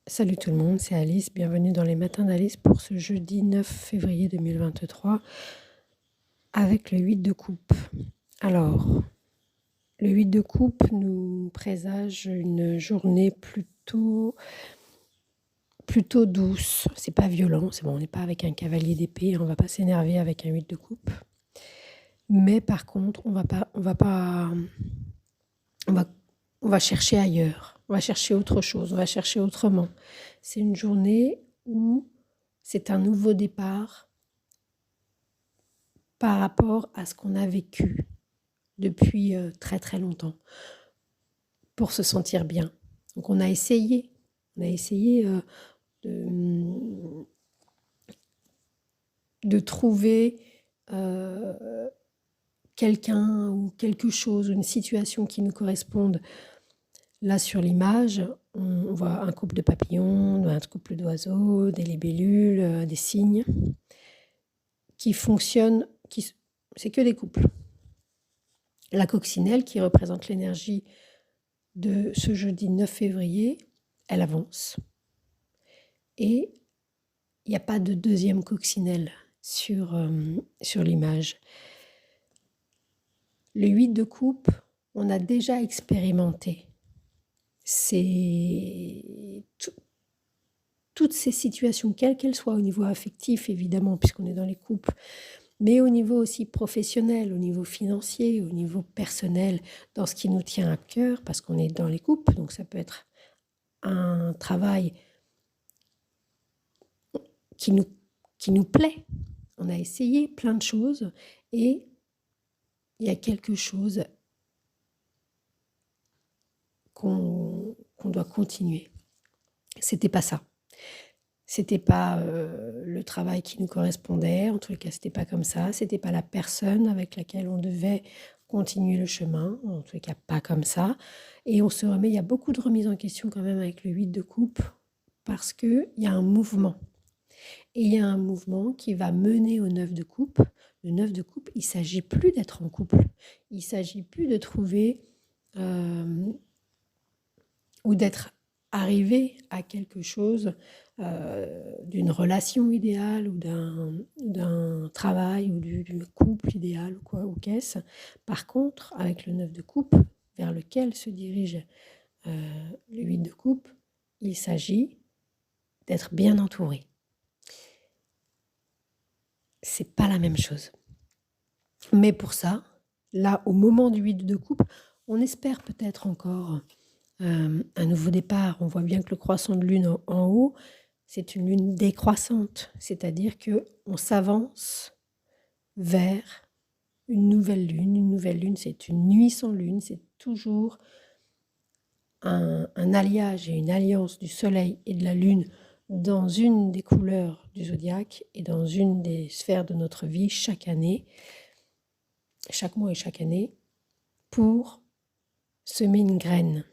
Salut tout le monde, c'est Alice, bienvenue dans les matins d'Alice pour ce jeudi 9 février 2023 avec le 8 de coupe. Alors, le 8 de coupe nous présage une journée plutôt douce. C'est pas violent, c'est bon, on n'est pas avec un cavalier d'épée, on va pas s'énerver avec un 8 de coupe. Mais par contre, on va chercher ailleurs, on va chercher autre chose, on va chercher autrement. C'est une journée où c'est un nouveau départ par rapport à ce qu'on a vécu depuis très très longtemps pour se sentir bien. Donc on a essayé de trouver quelqu'un ou quelque chose, une situation qui nous corresponde. Là, sur l'image, on voit un couple de papillons, un couple d'oiseaux, des libellules, des cygnes qui fonctionnent, c'est que des couples. La coccinelle, qui représente l'énergie de ce jeudi 9 février, elle avance. Et il n'y a pas de deuxième coccinelle sur l'image. Le 8 de coupe, on a déjà expérimenté toutes ces situations, quelles qu'elles soient, au niveau affectif évidemment, puisqu'on est dans les couples, mais au niveau aussi professionnel, au niveau financier, au niveau personnel, dans ce qui nous tient à cœur, parce qu'on est dans les couples, donc ça peut être un travail qui nous plaît. On a essayé plein de choses et il y a quelque chose qu'on doit continuer. C'était pas ça. C'était pas le travail qui nous correspondait, en tout cas c'était pas comme ça, c'était pas la personne avec laquelle on devait continuer le chemin, en tout cas pas comme ça. Et on se remet, il y a beaucoup de remises en question quand même avec le 8 de coupe, parce qu'il y a un mouvement. Et il y a un mouvement qui va mener au 9 de coupe. Le 9 de coupe, il ne s'agit plus d'être en couple, il ne s'agit plus de trouver ou d'être arrivé à quelque chose d'une relation idéale ou d'un travail ou du couple idéal ou qu'est-ce. Par contre, avec le 9 de coupe, vers lequel se dirige le 8 de coupe, il s'agit d'être bien entouré. C'est pas la même chose. Mais pour ça, là, au moment du 8 de coupe, on espère peut-être encore un nouveau départ. On voit bien que le croissant de lune en haut, c'est une lune décroissante, c'est-à-dire qu'on s'avance vers une nouvelle lune. Une nouvelle lune, c'est une nuit sans lune, c'est toujours un alliage et une alliance du soleil et de la lune dans une des couleurs du zodiaque et dans une des sphères de notre vie chaque année, chaque mois et chaque année, pour semer une graine.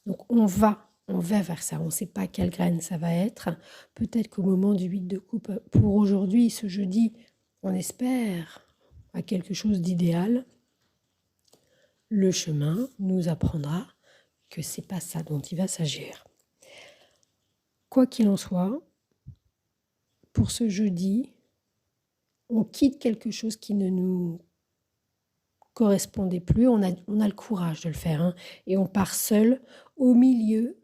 Donc on va vers ça, on ne sait pas quelle graine ça va être. Peut-être qu'au moment du 8 de coupe, pour aujourd'hui, ce jeudi, on espère à quelque chose d'idéal. Le chemin nous apprendra que c'est pas ça dont il va s'agir. Quoi qu'il en soit, pour ce jeudi, on quitte quelque chose qui ne nous correspondait plus. On a le courage de le faire, hein, et on part seul au milieu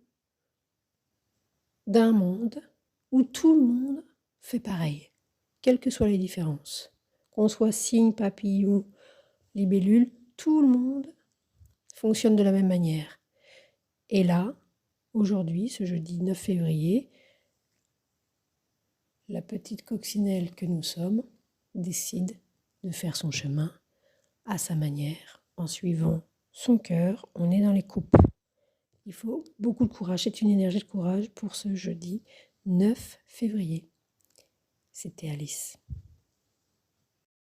d'un monde où tout le monde fait pareil, quelles que soient les différences. Qu'on soit cygne, papillon, libellule, tout le monde fonctionne de la même manière. Et là, aujourd'hui, ce jeudi 9 février, la petite coccinelle que nous sommes décide de faire son chemin à sa manière, en suivant son cœur. On est dans les coupes. Il faut beaucoup de courage, c'est une énergie de courage pour ce jeudi 9 février. C'était Alice.